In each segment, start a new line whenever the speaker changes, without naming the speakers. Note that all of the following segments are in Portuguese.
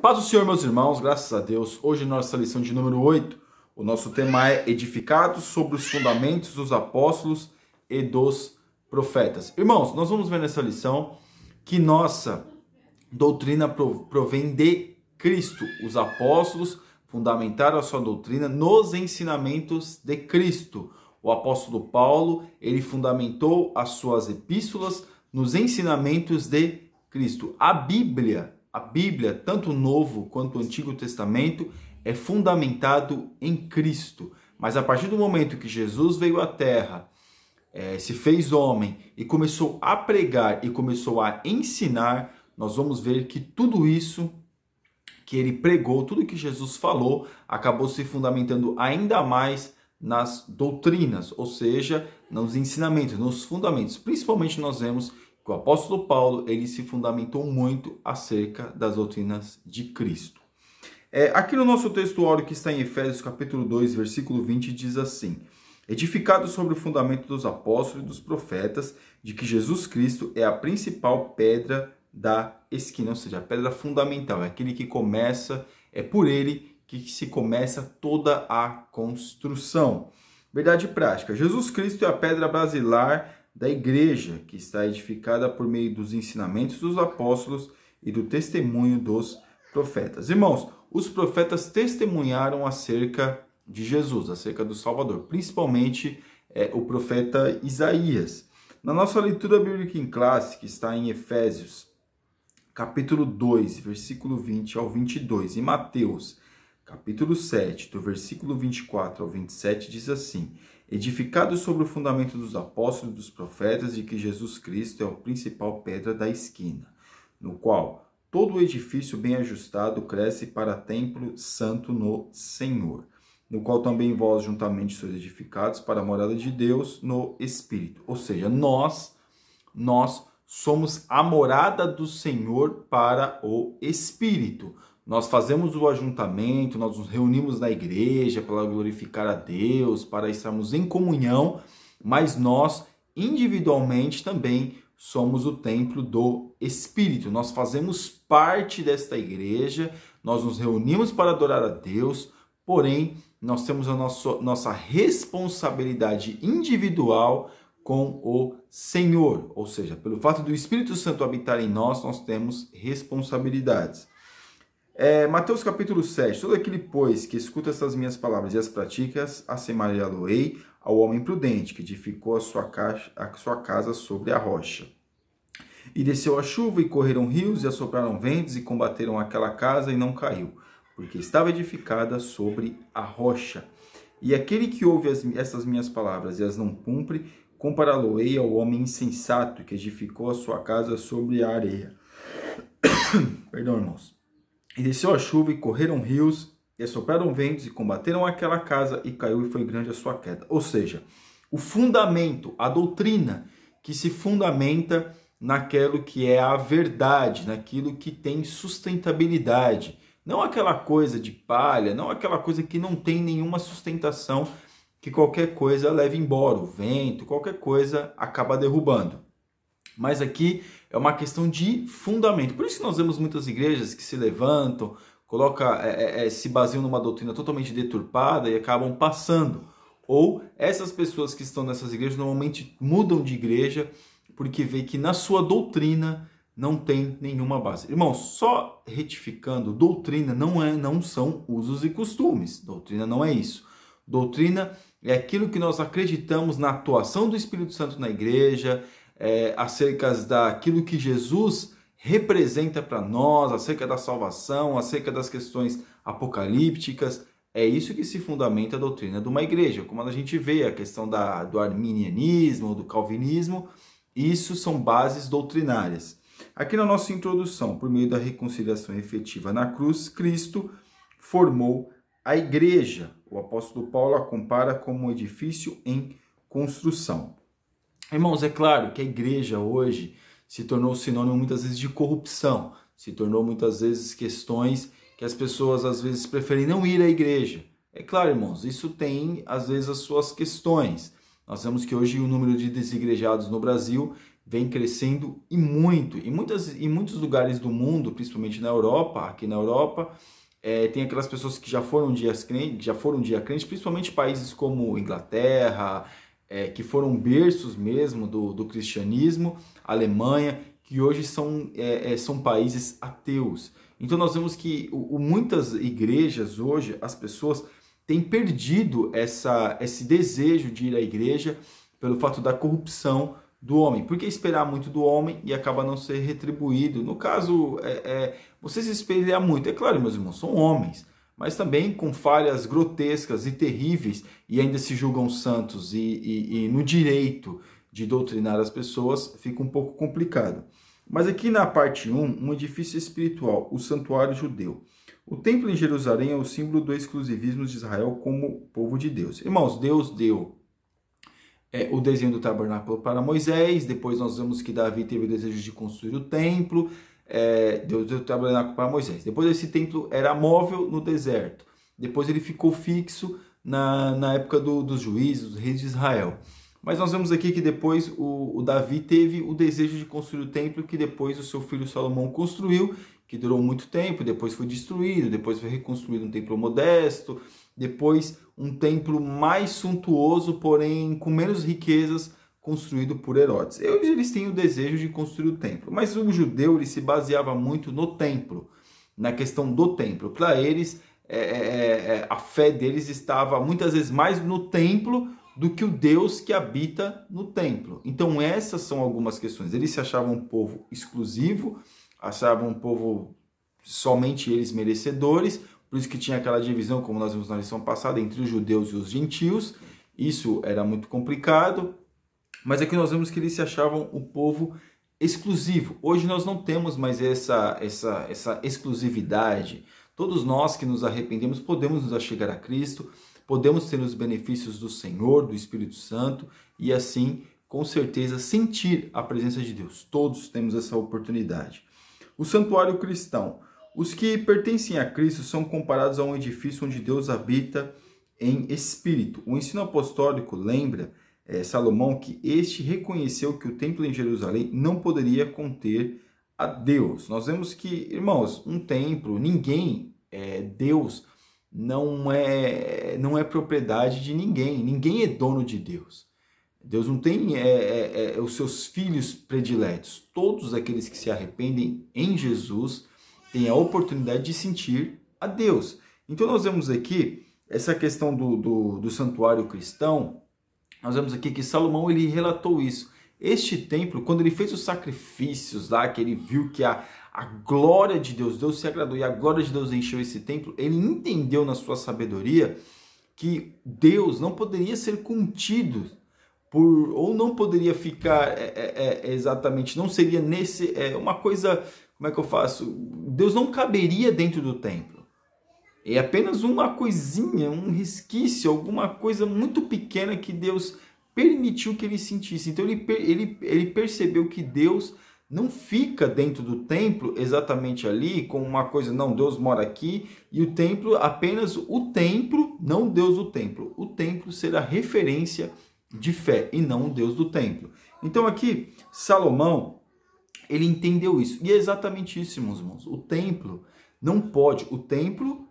Paz do Senhor, meus irmãos, graças a Deus. Hoje, nossa lição de número 8, o nosso tema é Edificados sobre os fundamentos dos apóstolos e dos profetas. Irmãos, nós vamos ver nessa lição que nossa doutrina provém de Cristo. Os apóstolos fundamentaram a sua doutrina nos ensinamentos de Cristo. O apóstolo Paulo, ele fundamentou as suas epístolas nos ensinamentos de Cristo. A Bíblia, tanto o Novo quanto o Antigo Testamento, é fundamentado em Cristo. Mas a partir do momento que Jesus veio à Terra, se fez homem e começou a pregar e começou a ensinar, nós vamos ver que tudo isso que ele pregou, tudo que Jesus falou, acabou se fundamentando ainda mais nas doutrinas, ou seja, nos ensinamentos, nos fundamentos. Principalmente nós vemos que o apóstolo Paulo, ele se fundamentou muito acerca das doutrinas de Cristo. Aqui no nosso textuário que está em Efésios capítulo 2, versículo 20, diz assim: edificado sobre o fundamento dos apóstolos e dos profetas, de que Jesus Cristo é a principal pedra da esquina, ou seja, a pedra fundamental, é aquele que começa, é por ele que se começa toda a construção. Verdade prática, Jesus Cristo é a pedra basilar da igreja, que está edificada por meio dos ensinamentos dos apóstolos e do testemunho dos profetas. Irmãos, os profetas testemunharam acerca de Jesus, acerca do Salvador, principalmente o profeta Isaías. Na nossa leitura bíblica em classe, que está em Efésios, capítulo 2, versículo 20 ao 22, e Mateus, capítulo 7, do versículo 24 ao 27, diz assim: edificado sobre o fundamento dos apóstolos e dos profetas, de que Jesus Cristo é a principal pedra da esquina, no qual todo o edifício bem ajustado cresce para templo santo no Senhor, no qual também vós juntamente sois edificados para a morada de Deus no Espírito. Ou seja, nós somos a morada do Senhor para o Espírito. Nós fazemos o ajuntamento, nós nos reunimos na igreja para glorificar a Deus, para estarmos em comunhão, mas nós individualmente também somos o templo do Espírito. Nós fazemos parte desta igreja, nós nos reunimos para adorar a Deus, porém nós temos a nossa responsabilidade individual com o Senhor. Ou seja, pelo fato do Espírito Santo habitar em nós, nós temos responsabilidades. Mateus capítulo 7, todo aquele, pois, que escuta estas minhas palavras e as pratica, assemelhá-lo-ei ao homem prudente, que edificou a sua casa sobre a rocha. E desceu a chuva, e correram rios, e assopraram ventos, e combateram aquela casa, e não caiu, porque estava edificada sobre a rocha. E aquele que ouve essas minhas palavras e as não cumpre, compará-lo-ei ao homem insensato, que edificou a sua casa sobre a areia. Perdão, irmãos. E desceu a chuva, e correram rios, e assopraram ventos, e combateram aquela casa, e caiu, e foi grande a sua queda. Ou seja, o fundamento, a doutrina que se fundamenta naquilo que é a verdade, naquilo que tem sustentabilidade. Não aquela coisa de palha, não aquela coisa que não tem nenhuma sustentação, que qualquer coisa leva embora, o vento, qualquer coisa acaba derrubando. Mas aqui é uma questão de fundamento. Por isso que nós vemos muitas igrejas que se levantam, se baseiam numa doutrina totalmente deturpada e acabam passando. Ou essas pessoas que estão nessas igrejas normalmente mudam de igreja porque vê que na sua doutrina não tem nenhuma base. Irmãos, só retificando, doutrina não são usos e costumes. Doutrina não é isso. Doutrina é aquilo que nós acreditamos na atuação do Espírito Santo na igreja, acerca daquilo que Jesus representa para nós, acerca da salvação, acerca das questões apocalípticas. É isso que se fundamenta a doutrina de uma igreja. Como a gente vê a questão do arminianismo, do calvinismo, isso são bases doutrinárias. Aqui na nossa introdução, por meio da reconciliação efetiva na cruz, Cristo formou a igreja. O apóstolo Paulo a compara como um edifício em construção. Irmãos, é claro que a igreja hoje se tornou sinônimo muitas vezes de corrupção, se tornou muitas vezes questões que as pessoas às vezes preferem não ir à igreja. É claro, irmãos, isso tem às vezes as suas questões. Nós vemos que hoje o número de desigrejados no Brasil vem crescendo e muito. Em muitos lugares do mundo, principalmente na Europa, aqui na Europa, tem aquelas pessoas que já foram um dia crentes, principalmente países como Inglaterra, que foram berços mesmo do cristianismo, Alemanha, que hoje são países ateus. Então nós vemos que muitas igrejas hoje, as pessoas têm perdido esse desejo de ir à igreja pelo fato da corrupção do homem. Porque esperar muito do homem e acaba não ser retribuído. No caso, você se espelhar muito. É claro, meus irmãos, são homens, mas também com falhas grotescas e terríveis e ainda se julgam santos e no direito de doutrinar as pessoas, fica um pouco complicado. Mas aqui na parte 1, um edifício espiritual, o santuário judeu. O templo em Jerusalém é o símbolo do exclusivismo de Israel como povo de Deus. Irmãos, Deus deu o desenho do tabernáculo para Moisés, depois nós vemos que Davi teve o desejo de construir o templo, Deus deu o tabernáculo para Moisés. Depois esse templo era móvel no deserto, depois ele ficou fixo na época dos juízes, dos reis de Israel. Mas nós vemos aqui que depois o Davi teve o desejo de construir o templo, que depois o seu filho Salomão construiu, que durou muito tempo, depois foi destruído, depois foi reconstruído um templo modesto, depois um templo mais suntuoso, porém com menos riquezas, construído por Herodes. Eles têm o desejo de construir o templo, mas o judeu ele se baseava muito no templo, na questão do templo. Para eles, a fé deles estava muitas vezes mais no templo do que o Deus que habita no templo. Então essas são algumas questões. Eles se achavam um povo exclusivo, achavam um povo somente eles merecedores, por isso que tinha aquela divisão, como nós vimos na lição passada, entre os judeus e os gentios. Isso era muito complicado, mas aqui nós vemos que eles se achavam um povo exclusivo. Hoje nós não temos mais essa exclusividade. Todos nós que nos arrependemos podemos nos achegar a Cristo, podemos ter os benefícios do Senhor, do Espírito Santo, e assim, com certeza, sentir a presença de Deus. Todos temos essa oportunidade. O santuário cristão. Os que pertencem a Cristo são comparados a um edifício onde Deus habita em espírito. O ensino apostólico lembra Salomão que este reconheceu que o templo em Jerusalém não poderia conter a Deus. Nós vemos que, irmãos, um templo, Deus não é propriedade de ninguém é dono de Deus. Deus não tem os seus filhos prediletos. Todos aqueles que se arrependem em Jesus têm a oportunidade de sentir a Deus. Então nós vemos aqui essa questão do santuário cristão. Nós vemos aqui que Salomão ele relatou isso. Este templo, quando ele fez os sacrifícios lá, que ele viu que a glória de Deus se agradou e a glória de Deus encheu esse templo, ele entendeu na sua sabedoria que Deus não poderia ser contido ou não poderia ficar exatamente, não seria uma coisa, como é que eu faço? Deus não caberia dentro do templo. É apenas uma coisinha, um resquício, alguma coisa muito pequena que Deus permitiu que ele sentisse. Então ele percebeu que Deus não fica dentro do templo exatamente ali com uma coisa, não, Deus mora aqui e o templo, apenas o templo, não Deus do templo. O templo será referência de fé e não o Deus do templo. Então aqui, Salomão, ele entendeu isso. E é exatamente isso, irmãos. O templo não pode, o templo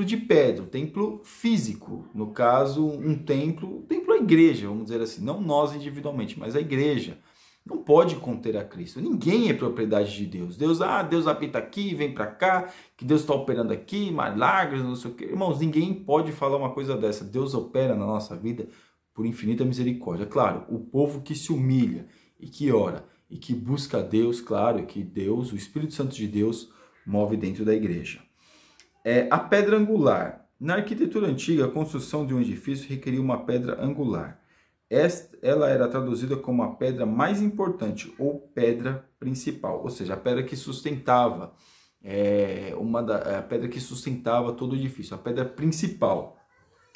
de pedra, o templo físico, no caso, o templo é a igreja, vamos dizer assim, não nós individualmente, mas a igreja. Não pode conter a Cristo. Ninguém é propriedade de Deus. Deus habita aqui, vem para cá, que Deus está operando aqui, milagres, não sei o quê. Irmãos, ninguém pode falar uma coisa dessa. Deus opera na nossa vida por infinita misericórdia. Claro, o povo que se humilha e que ora e que busca a Deus, claro, que Deus, o Espírito Santo de Deus, move dentro da igreja. A pedra angular. Na arquitetura antiga, a construção de um edifício requeria uma pedra angular. Ela era traduzida como a pedra mais importante ou pedra principal, ou seja, a pedra que sustentava a pedra que sustentava todo o edifício, a pedra principal.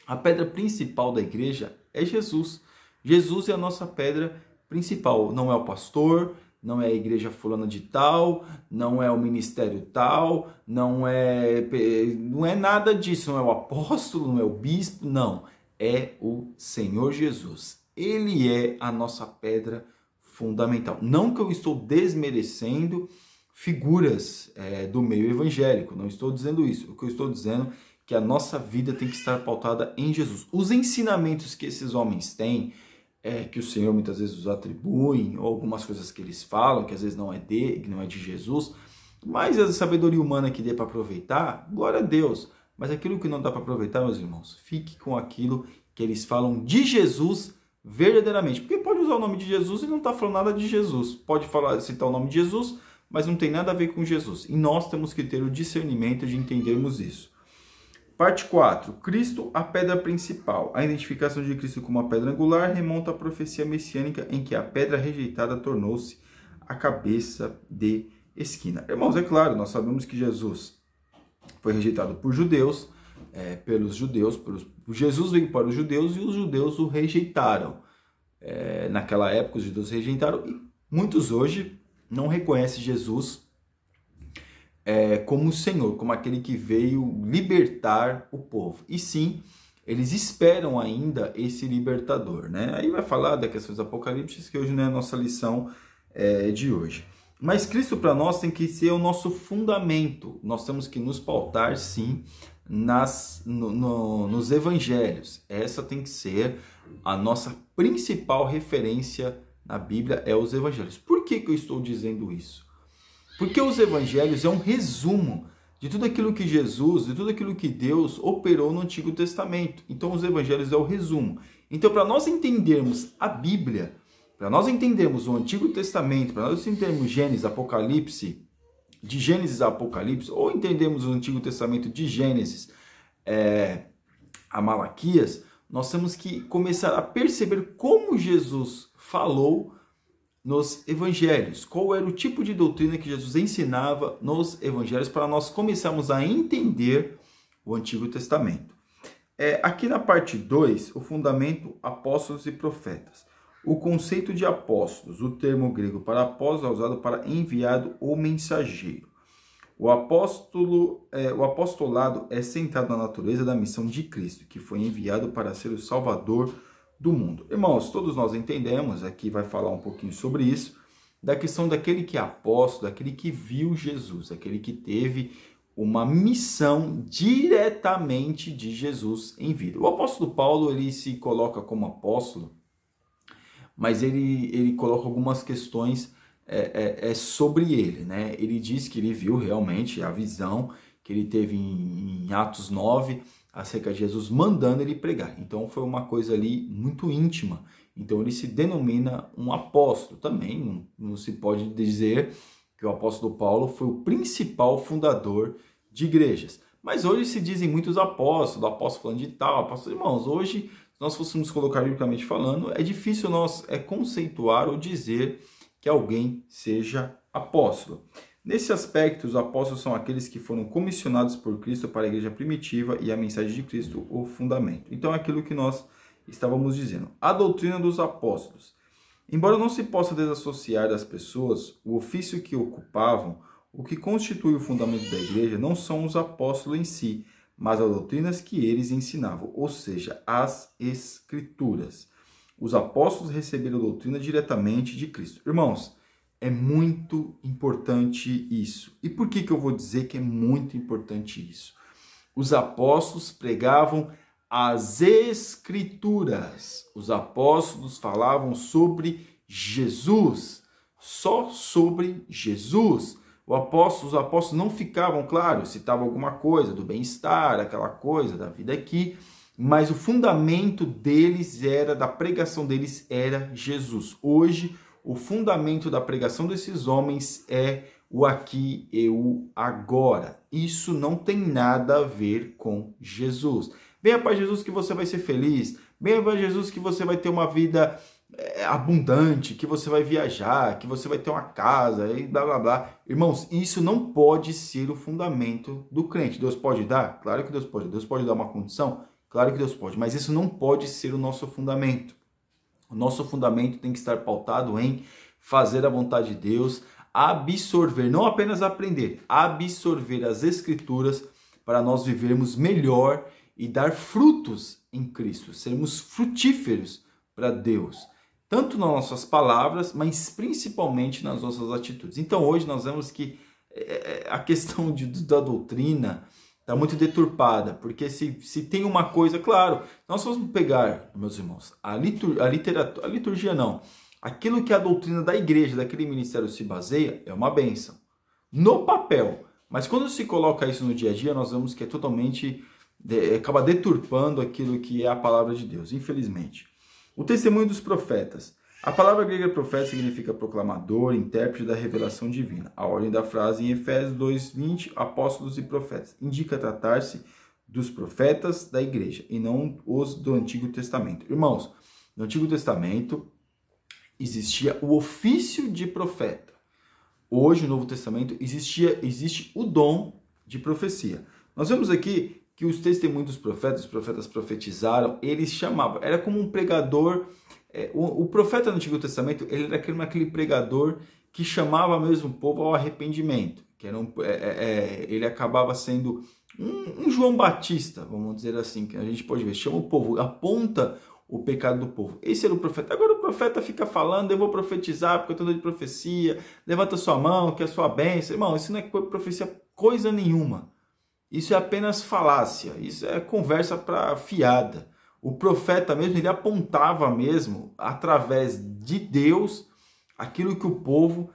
A pedra principal da igreja é Jesus. Jesus é a nossa pedra principal. Não é o pastor, não é a igreja fulana de tal, não é o ministério tal, não é nada disso, não é o apóstolo, não é o bispo, não. É o Senhor Jesus. ele é a nossa pedra fundamental. Não que eu estou desmerecendo figuras do meio evangélico, não estou dizendo isso. O que eu estou dizendo é que a nossa vida tem que estar pautada em Jesus. Os ensinamentos que esses homens têm, que o Senhor muitas vezes os atribui, ou algumas coisas que eles falam, que às vezes não é de Jesus, mas a sabedoria humana que dê para aproveitar, glória a Deus. Mas aquilo que não dá para aproveitar, meus irmãos, fique com aquilo que eles falam de Jesus verdadeiramente. Porque pode usar o nome de Jesus e não está falando nada de Jesus. Pode citar o nome de Jesus, mas não tem nada a ver com Jesus. E nós temos que ter o discernimento de entendermos isso. Parte 4. Cristo, a pedra principal. A identificação de Cristo como a pedra angular remonta à profecia messiânica em que a pedra rejeitada tornou-se a cabeça de esquina. Irmãos, é claro, nós sabemos que Jesus foi rejeitado por judeus, pelos judeus. Jesus veio para os judeus e os judeus o rejeitaram. Naquela época, os judeus rejeitaram e muitos hoje não reconhecem Jesus como o Senhor, como aquele que veio libertar o povo. E sim, eles esperam ainda esse libertador, né? Aí vai falar das questões apocalípticas, que hoje não é a nossa lição de hoje. Mas Cristo para nós tem que ser o nosso fundamento. Nós temos que nos pautar, sim, nos evangelhos. Essa tem que ser a nossa principal referência na Bíblia, os evangelhos. Por que eu estou dizendo isso? Porque os evangelhos é um resumo de tudo aquilo que Jesus, de tudo aquilo que Deus operou no Antigo Testamento. Então os evangelhos é o resumo. Então para nós entendermos a Bíblia, para nós entendermos o Antigo Testamento, para nós entendermos Gênesis, Apocalipse, de Gênesis a Apocalipse, ou entendemos o Antigo Testamento de Gênesis a Malaquias, nós temos que começar a perceber como Jesus falou nos evangelhos, qual era o tipo de doutrina que Jesus ensinava nos evangelhos, para nós começarmos a entender o Antigo Testamento. Aqui na parte 2, o fundamento apóstolos e profetas. O conceito de apóstolos, o termo grego para apóstolo é usado para enviado ou mensageiro. O apostolado é centrado na natureza da missão de Cristo, que foi enviado para ser o Salvador do mundo. Irmãos, todos nós entendemos, aqui vai falar um pouquinho sobre isso, da questão daquele que é apóstolo, daquele que viu Jesus, aquele que teve uma missão diretamente de Jesus em vida. O apóstolo Paulo, ele se coloca como apóstolo, mas ele coloca algumas questões sobre ele, né? Ele diz que ele viu realmente a visão que ele teve em Atos 9, acerca de Jesus mandando ele pregar. Então foi uma coisa ali muito íntima. Então ele se denomina um apóstolo. Também não se pode dizer que o apóstolo Paulo foi o principal fundador de igrejas. Mas hoje se dizem muitos apóstolos, apóstolo falando de tal, apóstolo. Irmãos, hoje, se nós fôssemos colocar biblicamente falando, é difícil nós conceituar ou dizer que alguém seja apóstolo. Nesse aspecto, os apóstolos são aqueles que foram comissionados por Cristo para a igreja primitiva e a mensagem de Cristo, o fundamento. Então, é aquilo que nós estávamos dizendo. A doutrina dos apóstolos. Embora não se possa desassociar das pessoas o ofício que ocupavam, o que constitui o fundamento da igreja não são os apóstolos em si, mas as doutrinas que eles ensinavam, ou seja, as escrituras. Os apóstolos receberam a doutrina diretamente de Cristo. Irmãos, é muito importante isso. E por que eu vou dizer que é muito importante isso? Os apóstolos pregavam as escrituras. Os apóstolos falavam sobre Jesus, só sobre Jesus. Os apóstolos não ficavam, claro, citavam alguma coisa do bem-estar, aquela coisa da vida aqui, mas o fundamento deles da pregação deles era Jesus. Hoje, o fundamento da pregação desses homens é o aqui e o agora. Isso não tem nada a ver com Jesus. Venha para Jesus que você vai ser feliz. Venha para Jesus que você vai ter uma vida abundante, que você vai viajar, que você vai ter uma casa e blá blá blá. Irmãos, isso não pode ser o fundamento do crente. Deus pode dar? Claro que Deus pode. Deus pode dar uma condição? Claro que Deus pode. Mas isso não pode ser o nosso fundamento. O nosso fundamento tem que estar pautado em fazer a vontade de Deus, absorver, não apenas aprender, absorver as Escrituras para nós vivermos melhor e dar frutos em Cristo, sermos frutíferos para Deus, tanto nas nossas palavras, mas principalmente nas nossas atitudes. Então hoje nós vemos que a questão da doutrina está muito deturpada, porque se tem uma coisa, claro, nós vamos pegar, meus irmãos, a liturgia não, aquilo que a doutrina da igreja, daquele ministério se baseia, é uma bênção, no papel, mas quando se coloca isso no dia a dia, nós vemos que é totalmente, acaba deturpando aquilo que é a palavra de Deus, infelizmente. O testemunho dos profetas. A palavra grega profeta significa proclamador, intérprete da revelação divina. A ordem da frase em Efésios 2:20, apóstolos e profetas, indica tratar-se dos profetas da igreja e não os do Antigo Testamento. Irmãos, no Antigo Testamento existia o ofício de profeta. Hoje, no Novo Testamento, existe o dom de profecia. Nós vemos aqui que os testemunhos dos profetas, os profetas profetizaram, eles chamavam, era como um pregador. O profeta no Antigo Testamento, ele era aquele pregador que chamava mesmo o povo ao arrependimento, que era ele acabava sendo um João Batista, vamos dizer assim, que a gente pode ver, chama o povo, aponta o pecado do povo. Esse era o profeta. Agora o profeta fica falando, eu vou profetizar porque eu estou de profecia, levanta sua mão, que é a sua bênção. Irmão, isso não é profecia coisa nenhuma. Isso é apenas falácia, isso é conversa para fiada. O profeta mesmo, ele apontava mesmo, através de Deus, naquilo que o povo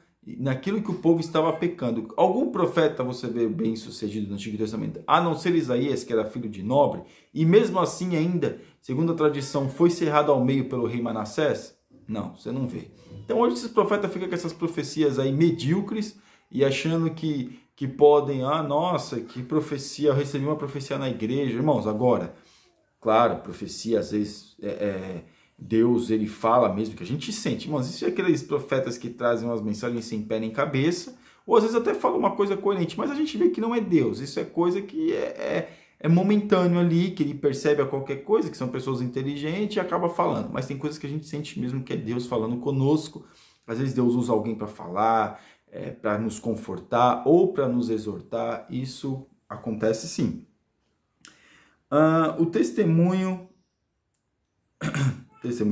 estava pecando. Algum profeta você vê bem sucedido no Antigo Testamento, a não ser Isaías, que era filho de nobre, e mesmo assim ainda, segundo a tradição, foi cerrado ao meio pelo rei Manassés? Não, você não vê. Então hoje esses profetas ficam com essas profecias aí medíocres e achando que podem, nossa, que profecia, eu recebi uma profecia na igreja. Irmãos, agora, claro, profecia, às vezes, Deus, ele fala mesmo que a gente sente. Irmãos, isso é aqueles profetas que trazem umas mensagens sem pé nem cabeça, ou às vezes até falam uma coisa coerente, mas a gente vê que não é Deus. Isso é coisa que é momentâneo ali, que ele percebe a qualquer coisa, que são pessoas inteligentes e acaba falando. Mas tem coisas que a gente sente mesmo que é Deus falando conosco. Às vezes Deus usa alguém para falar, para nos confortar ou para nos exortar. Isso acontece sim. O testemunho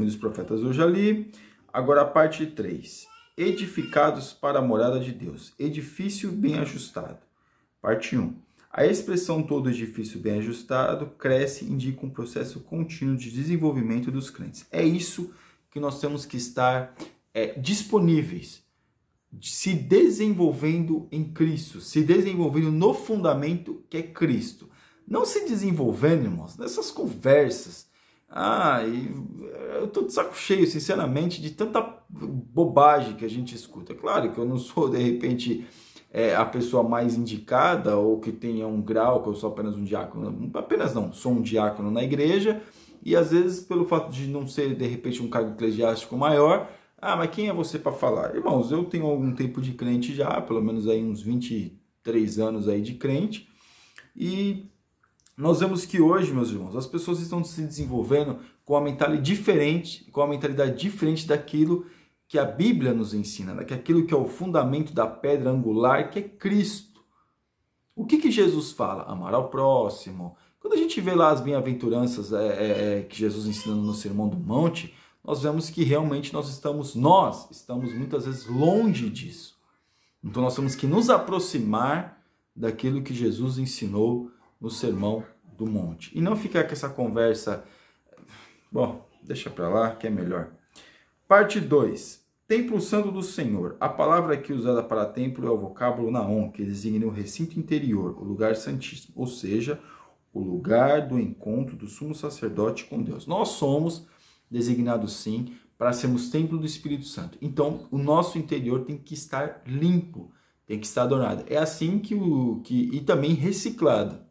dos profetas eu já li. Agora a parte 3. Edificados para a morada de Deus. Edifício bem ajustado. Parte 1. A expressão todo edifício bem ajustado cresce e indica um processo contínuo de desenvolvimento dos crentes. É isso que nós temos que estar disponíveis, se desenvolvendo em Cristo, se desenvolvendo no fundamento que é Cristo. Não se desenvolvendo, irmãos, nessas conversas. Eu tô de saco cheio, sinceramente, de tanta bobagem que a gente escuta. Claro que eu não sou, de repente, a pessoa mais indicada ou que tenha um grau, que eu sou apenas um diácono. Apenas não, sou um diácono na igreja e às vezes pelo fato de não ser, de repente, um cargo eclesiástico maior, mas quem é você para falar? Irmãos, eu tenho algum tempo de crente já, pelo menos aí uns 23 anos aí de crente, e nós vemos que hoje, meus irmãos, as pessoas estão se desenvolvendo com uma mentalidade diferente daquilo que a Bíblia nos ensina, daquilo que é o fundamento da pedra angular, que é Cristo. O que Jesus fala? Amar ao próximo. Quando a gente vê lá as bem-aventuranças que Jesus ensina no Sermão do Monte, nós vemos que realmente nós estamos muitas vezes longe disso. Então nós temos que nos aproximar daquilo que Jesus ensinou no Sermão do Monte. E não ficar com essa conversa, deixa para lá que é melhor. Parte 2. Templo Santo do Senhor. A palavra aqui usada para templo é o vocábulo naon, que designa o recinto interior, o lugar santíssimo, ou seja, o lugar do encontro do sumo sacerdote com Deus. Nós somos designados sim para sermos templo do Espírito Santo. Então, o nosso interior tem que estar limpo, tem que estar adornado. É assim e também reciclado,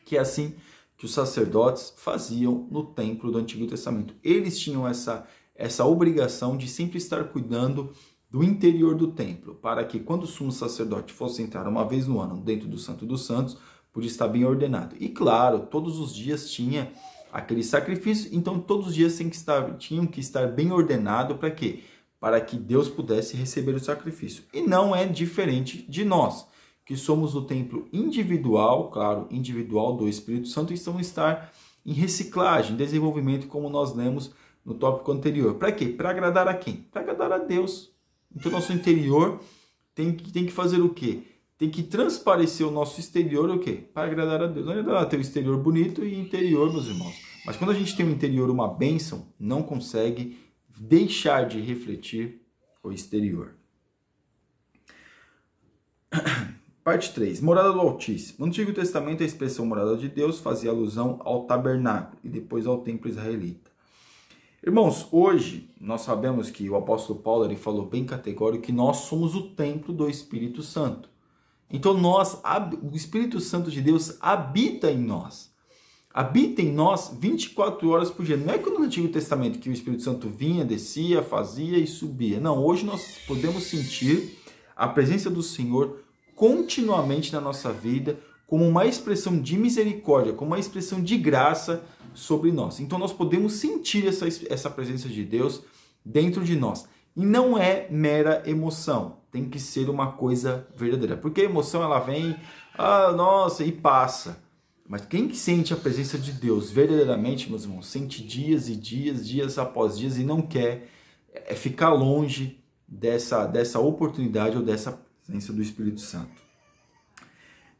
que é assim que os sacerdotes faziam no templo do Antigo Testamento. Eles tinham essa obrigação de sempre estar cuidando do interior do templo, para que quando o sumo sacerdote fosse entrar uma vez no ano dentro do Santo dos Santos, podia estar bem ordenado. E claro, todos os dias tinha aquele sacrifício, então todos os dias tinham que estar bem ordenado para quê? Para que Deus pudesse receber o sacrifício. E não é diferente de nós, que somos o templo individual, claro, individual do Espírito Santo, e estamos estar em reciclagem, desenvolvimento, como nós lemos no tópico anterior. Para quê? Para agradar a quem? Para agradar a Deus. Então, nosso interior tem que fazer o quê? Tem que transparecer o nosso exterior o quê? Para agradar a Deus. Não adianta ter o exterior bonito e interior, meus irmãos. Mas quando a gente tem o interior uma bênção, não consegue deixar de refletir o exterior. Parte 3. Morada do Altíssimo. No Antigo Testamento, a expressão morada de Deus fazia alusão ao tabernáculo e depois ao templo israelita. Irmãos, hoje nós sabemos que o apóstolo Paulo ele falou bem categórico que nós somos o templo do Espírito Santo. Então o Espírito Santo de Deus habita em nós. Habita em nós 24 horas por dia. Não é como no Antigo Testamento que o Espírito Santo vinha, descia, fazia e subia. Não, hoje nós podemos sentir a presença do Senhor continuamente na nossa vida como uma expressão de misericórdia, como uma expressão de graça sobre nós. Então nós podemos sentir essa presença de Deus dentro de nós. E não é mera emoção, tem que ser uma coisa verdadeira. Porque a emoção ela vem, nossa, e passa. Mas quem que sente a presença de Deus verdadeiramente, meus irmãos, sente dias e dias, dias após dias e não quer ficar longe dessa oportunidade ou dessa presença do Espírito Santo.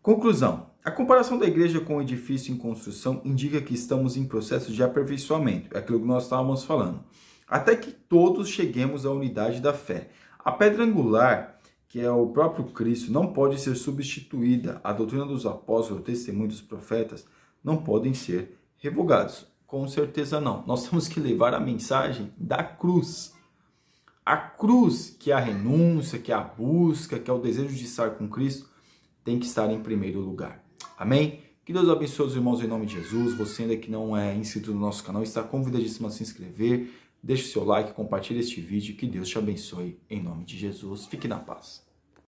Conclusão. A comparação da igreja com o edifício em construção indica que estamos em processo de aperfeiçoamento. É aquilo que nós estávamos falando. Até que todos cheguemos à unidade da fé. A pedra angular, que é o próprio Cristo, não pode ser substituída. A doutrina dos apóstolos, o testemunho dos profetas, não podem ser revogados. Com certeza não. Nós temos que levar a mensagem da cruz. A cruz, que é a renúncia, que é a busca, que é o desejo de estar com Cristo, tem que estar em primeiro lugar. Amém? Que Deus abençoe os irmãos em nome de Jesus. Você ainda que não é inscrito no nosso canal, está convidadíssimo a se inscrever. Deixe seu like, compartilhe este vídeo. Que Deus te abençoe em nome de Jesus. Fique na paz.